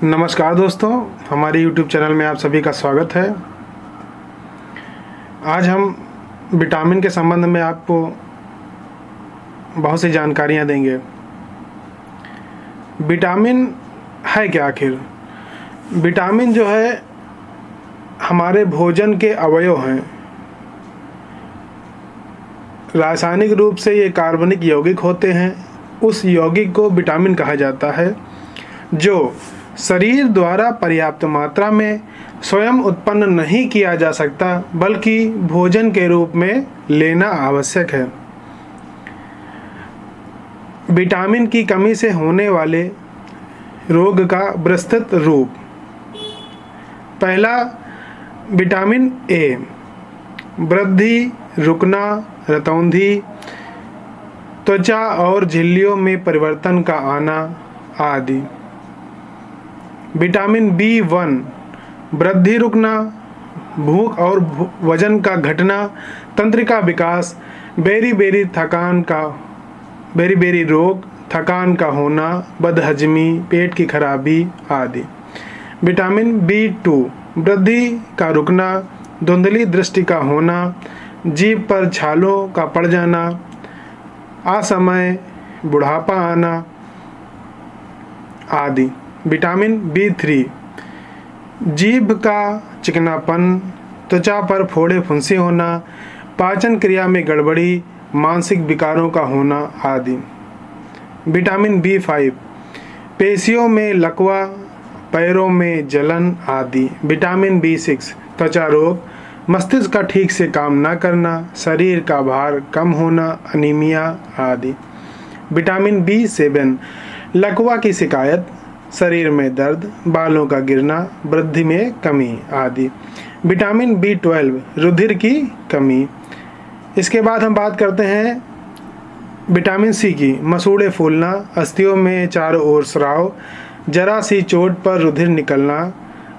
नमस्कार दोस्तों, हमारे YouTube चैनल में आप सभी का स्वागत है। आज हम विटामिन के संबंध में आपको बहुत सी जानकारियाँ देंगे। विटामिन है क्या आखिर? विटामिन जो है हमारे भोजन के अवयव हैं। रासायनिक रूप से ये कार्बनिक यौगिक होते हैं। उस यौगिक को विटामिन कहा जाता है जो शरीर द्वारा पर्याप्त मात्रा में स्वयं उत्पन्न नहीं किया जा सकता, बल्कि भोजन के रूप में लेना आवश्यक है। विटामिन की कमी से होने वाले रोग का विस्तृत रूप। पहला, विटामिन ए, वृद्धि, रुकना, रतौंधी, त्वचा और झिल्लियों में परिवर्तन का आना आदि। विटामिन B1, वृद्धि रुकना, भूख और वजन का घटना, तंत्रिका विकास, बेरी बेरी रोग, थकान का होना, बदहजमी, पेट की खराबी आदि। विटामिन B2, वृद्धि का रुकना, धुंधली दृष्टि का होना, जीभ पर छालों का पड़ जाना, असमय बुढ़ापा आना आदि। विटामिन B3, जीभ का चिकनापन, त्वचा पर फोड़े फुंसी होना, पाचन क्रिया में गड़बड़ी, मानसिक विकारों का होना आदि। विटामिन B5, पेशियों में लकवा, पैरों में जलन आदि। विटामिन B6, त्वचा रोग, मस्तिष्क का ठीक से काम न करना, शरीर का भार कम होना, अनीमिया आदि। विटामिन B7, लकवा की शिकायत, शरीर में दर्द, बालों का गिरना, वृद्धि में कमी आदि। विटामिन B12, रुधिर की कमी। इसके बाद हम बात करते हैं विटामिन सी की। मसूड़े फूलना, अस्थियों में चारों ओर स्राव, जरा सी चोट पर रुधिर निकलना,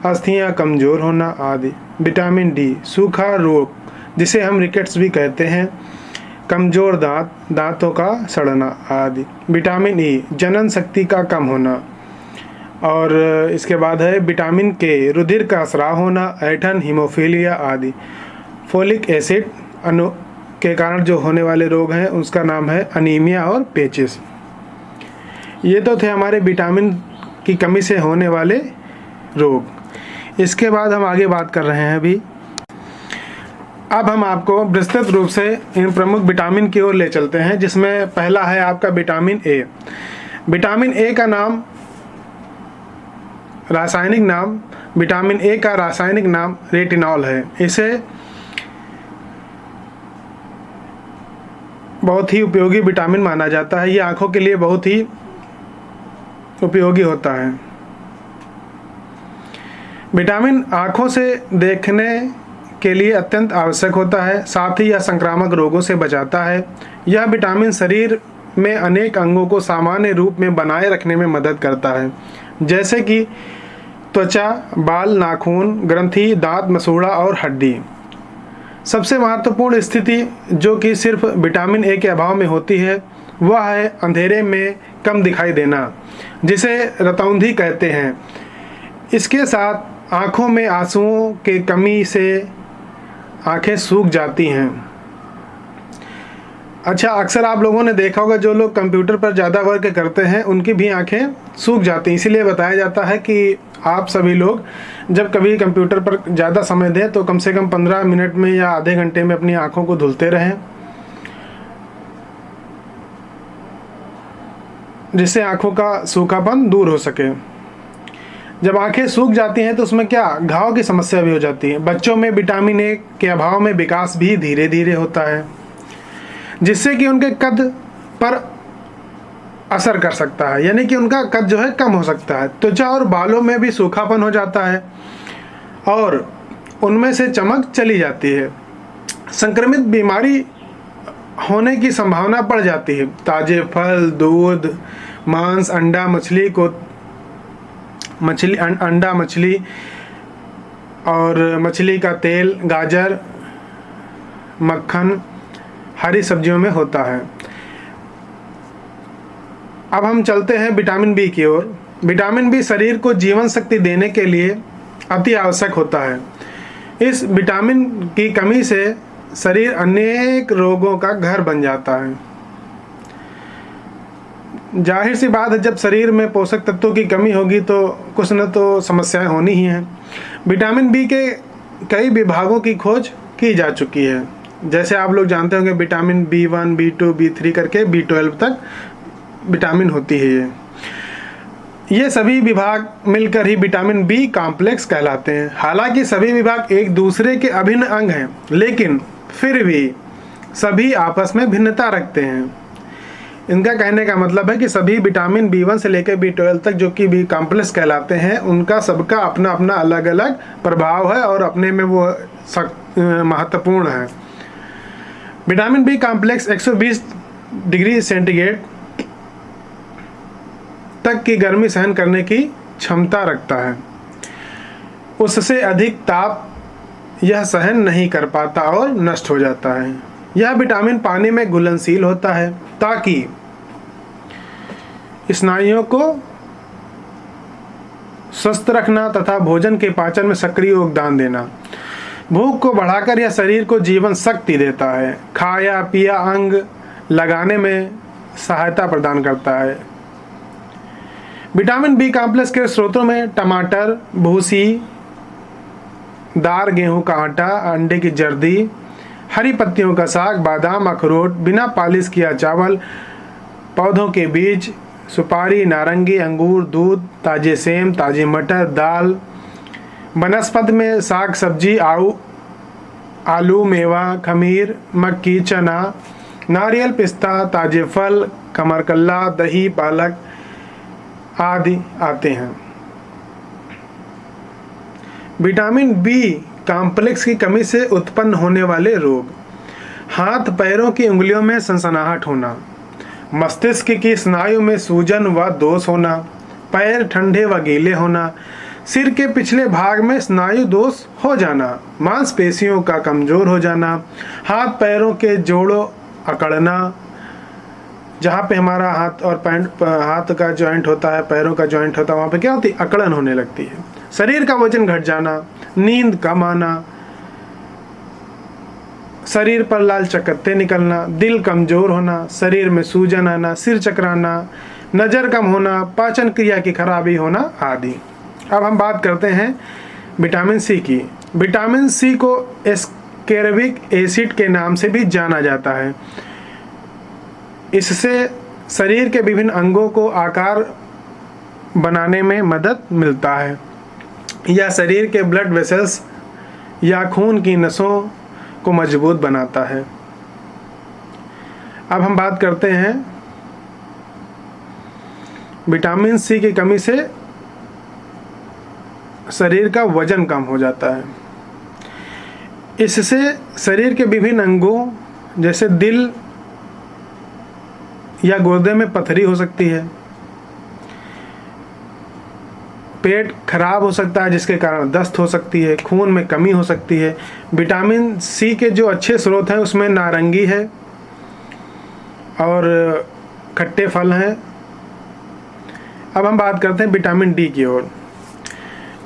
अस्थियां कमजोर होना आदि। विटामिन डी, सूखा रोग जिसे हम रिकेट्स भी कहते हैं, कमजोर दांत, दांतों का सड़ना आदि। विटामिन ई, जनन शक्ति का कम होना। और इसके बाद है विटामिन के, रुधिर का स्राव होना, ऐंठन, हीमोफीलिया आदि। फोलिक एसिड अणु के कारण जो होने वाले रोग हैं उसका नाम है अनीमिया और पेचिस। ये तो थे हमारे विटामिन की कमी से होने वाले रोग। इसके बाद हम आगे बात कर रहे हैं अभी। अब हम आपको विस्तृत रूप से इन प्रमुख विटामिन की ओर ले चलते हैं, जिसमें पहला है आपका विटामिन ए। विटामिन ए का नाम, रासायनिक नाम, विटामिन ए का रासायनिक नाम रेटिनॉल है। इसे बहुत ही उपयोगी विटामिन माना जाता है। ये आंखों के लिए बहुत ही उपयोगी होता है। विटामिन आंखों से देखने के लिए अत्यंत आवश्यक होता है, साथ ही यह संक्रामक रोगों से बचाता है। यह विटामिन शरीर में अनेक अंगों को सामान्य रूप में बनाए रखने में मदद करता है, जैसे कि त्वचा, बाल, नाखून, ग्रंथि, दांत, मसूड़ा और हड्डी। सबसे महत्वपूर्ण स्थिति जो कि सिर्फ विटामिन ए के अभाव में होती है वह है अंधेरे में कम दिखाई देना, जिसे रतौंधी कहते हैं। इसके साथ आँखों में आंसुओं के कमी से आँखें सूख जाती हैं। अच्छा, अक्सर आप लोगों ने देखा होगा जो लोग कंप्यूटर पर ज़्यादा वर्क करते हैं उनकी भी आंखें सूख जाती हैं। इसीलिए बताया जाता है कि आप सभी लोग जब कभी कंप्यूटर पर ज़्यादा समय दें तो कम से कम 15 मिनट में या आधे घंटे में अपनी आंखों को धुलते रहें, जिससे आंखों का सूखापन दूर हो सके। जब आंखें सूख जाती हैं तो उसमें क्या घाव की समस्या भी हो जाती है। बच्चों में विटामिन ए के अभाव में विकास भी धीरे धीरे होता है, जिससे कि उनके कद पर असर कर सकता है, यानी कि उनका कद जो है कम हो सकता है। त्वचा और बालों में भी सूखापन हो जाता है और उनमें से चमक चली जाती है। संक्रमित बीमारी होने की संभावना बढ़ जाती है। ताजे फल, दूध, मांस, अंडा, मछली और मछली का तेल, गाजर, मक्खन, हरी सब्जियों में होता है। अब हम चलते हैं विटामिन बी की ओर। विटामिन बी शरीर को जीवन शक्ति देने के लिए अति आवश्यक होता है। इस विटामिन की कमी से शरीर अनेक रोगों का घर बन जाता है। जाहिर सी बात है, जब शरीर में पोषक तत्वों की कमी होगी तो कुछ न तो समस्याएं होनी ही हैं। विटामिन बी के कई विभागों की खोज की जा चुकी है। जैसे आप लोग जानते होंगे विटामिन B1, B2, B3 करके B12 तक विटामिन होती है। ये सभी विभाग मिलकर ही विटामिन बी कॉम्प्लेक्स कहलाते हैं। हालांकि सभी विभाग एक दूसरे के अभिन्न अंग हैं, लेकिन फिर भी सभी आपस में भिन्नता रखते हैं। इनका कहने का मतलब है कि सभी विटामिन B1 से लेकर B12 तक जो कि बी कॉम्प्लेक्स कहलाते हैं, उनका सबका अपना अपना अलग अलग प्रभाव है और अपने में वो महत्वपूर्ण है। Vitamin B complex 120 degree centigrade तक की गर्मी सहन करने की क्षमता रखता है। उससे अधिक ताप यह सहन नहीं कर पाता और नष्ट हो जाता है। यह विटामिन पानी में घुलनशील होता है ताकि स्नायुओं को स्वस्थ रखना तथा भोजन के पाचन में सक्रिय योगदान देना। भूख को बढ़ाकर यह शरीर को जीवन शक्ति देता है। खाया पिया अंग लगाने में सहायता प्रदान करता है। विटामिन बी कॉम्प्लेक्स के स्रोतों में टमाटर, भूसी, दार गेहूं का आटा, अंडे की जर्दी, हरी पत्तियों का साग, बादाम, अखरोट, बिना पालिश किया चावल, पौधों के बीज, सुपारी, नारंगी, अंगूर, दूध, ताजे सेम, ताजे मटर, दाल, वनस्पति में साग सब्जी, आलू, मेवा, खमीर, मक्की, चना, नारियल, पिस्ता, ताजे फल, कमरकल्ला, दही, पालक आदि आते हैं। विटामिन बी कॉम्प्लेक्स की कमी से उत्पन्न होने वाले रोग: हाथ पैरों की उंगलियों में सनसनाहट होना, मस्तिष्क की स्नायु में सूजन व दोष होना, पैर ठंडे व गीले होना, सिर के पिछले भाग में स्नायु दोष हो जाना, मांसपेशियों का कमजोर हो जाना, हाथ पैरों के जोड़ों अकड़ना, जहाँ पे हमारा हाथ और हाथ का जॉइंट होता है, पैरों का जॉइंट होता है, वहाँ पे क्या होती है? अकड़न होने लगती है। शरीर का वजन घट जाना, नींद कम आना, शरीर पर लाल चकत्ते निकलना, दिल कमजोर होना, शरीर में सूजन आना, सिर चकराना, नज़र कम होना, पाचन क्रिया की खराबी होना आदि। अब हम बात करते हैं विटामिन सी की। विटामिन सी को एस्केर्बिक एसिड के नाम से भी जाना जाता है। इससे शरीर के विभिन्न अंगों को आकार बनाने में मदद मिलता है। यह शरीर के ब्लड वेसल्स या खून की नसों को मजबूत बनाता है। अब हम बात करते हैं विटामिन सी की कमी से शरीर का वजन कम हो जाता है। इससे शरीर के विभिन्न अंगों जैसे दिल या गुर्दे में पथरी हो सकती है, पेट खराब हो सकता है जिसके कारण दस्त हो सकती है, खून में कमी हो सकती है। विटामिन सी के जो अच्छे स्रोत हैं उसमें नारंगी है और खट्टे फल हैं। अब हम बात करते हैं विटामिन डी की ओर।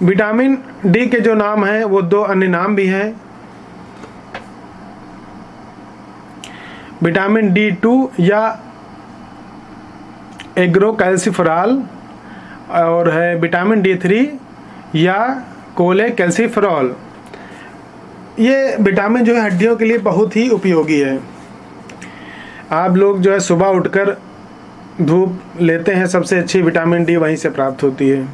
विटामिन डी के जो नाम हैं वो दो अन्य नाम भी हैं। विटामिन D2 या एग्रोकैल्सिफेरॉल और है विटामिन D3 या कोलेकैल्सिफेरॉल। ये विटामिन जो है हड्डियों के लिए बहुत ही उपयोगी है। आप लोग जो है सुबह उठकर धूप लेते हैं, सबसे अच्छी विटामिन डी वहीं से प्राप्त होती है।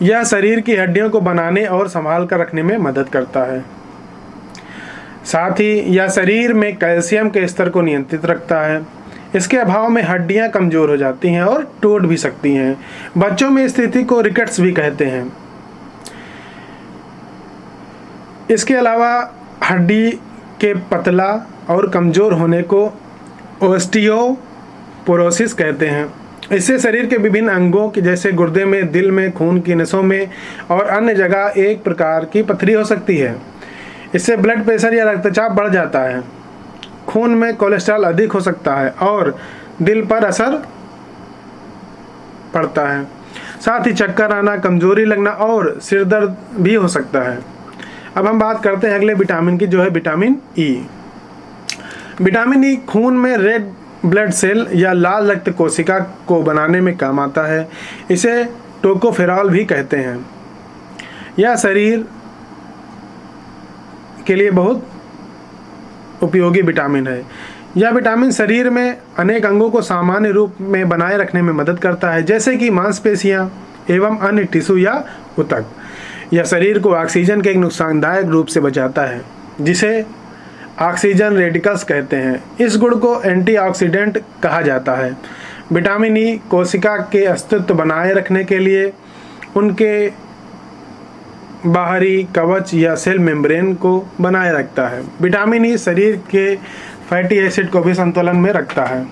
यह शरीर की हड्डियों को बनाने और संभाल कर रखने में मदद करता है। साथ ही यह शरीर में कैल्शियम के स्तर को नियंत्रित रखता है। इसके अभाव में हड्डियां कमजोर हो जाती हैं और टूट भी सकती हैं। बच्चों में स्थिति को रिकेट्स भी कहते हैं। इसके अलावा हड्डी के पतला और कमजोर होने को ओस्टियोपोरोसिस कहते हैं। इससे शरीर के विभिन्न अंगों की जैसे गुर्दे में, दिल में, खून की नसों में और अन्य जगह एक प्रकार की पथरी हो सकती है। इससे ब्लड प्रेशर या रक्तचाप बढ़ जाता है, खून में कोलेस्ट्रॉल अधिक हो सकता है और दिल पर असर पड़ता है। साथ ही चक्कर आना, कमजोरी लगना और सिर दर्द भी हो सकता है। अब हम बात करते हैं अगले विटामिन की, जो है विटामिन ई। विटामिन ई खून में रेड ब्लड सेल या लाल रक्त कोशिका को बनाने में काम आता है। इसे टोकोफेरॉल भी कहते हैं। यह शरीर के लिए बहुत उपयोगी विटामिन है। यह विटामिन शरीर में अनेक अंगों को सामान्य रूप में बनाए रखने में मदद करता है, जैसे कि मांसपेशियां एवं अन्य टिश्यू या ऊतक। यह शरीर को ऑक्सीजन के एक नुकसानदायक रूप से बचाता है, जिसे ऑक्सीजन रेडिकल्स कहते हैं। इस गुण को एंटीऑक्सीडेंट कहा जाता है। विटामिन ई कोशिका के अस्तित्व बनाए रखने के लिए उनके बाहरी कवच या सेल मेम्ब्रेन को बनाए रखता है। विटामिन ई शरीर के फैटी एसिड को भी संतुलन में रखता है।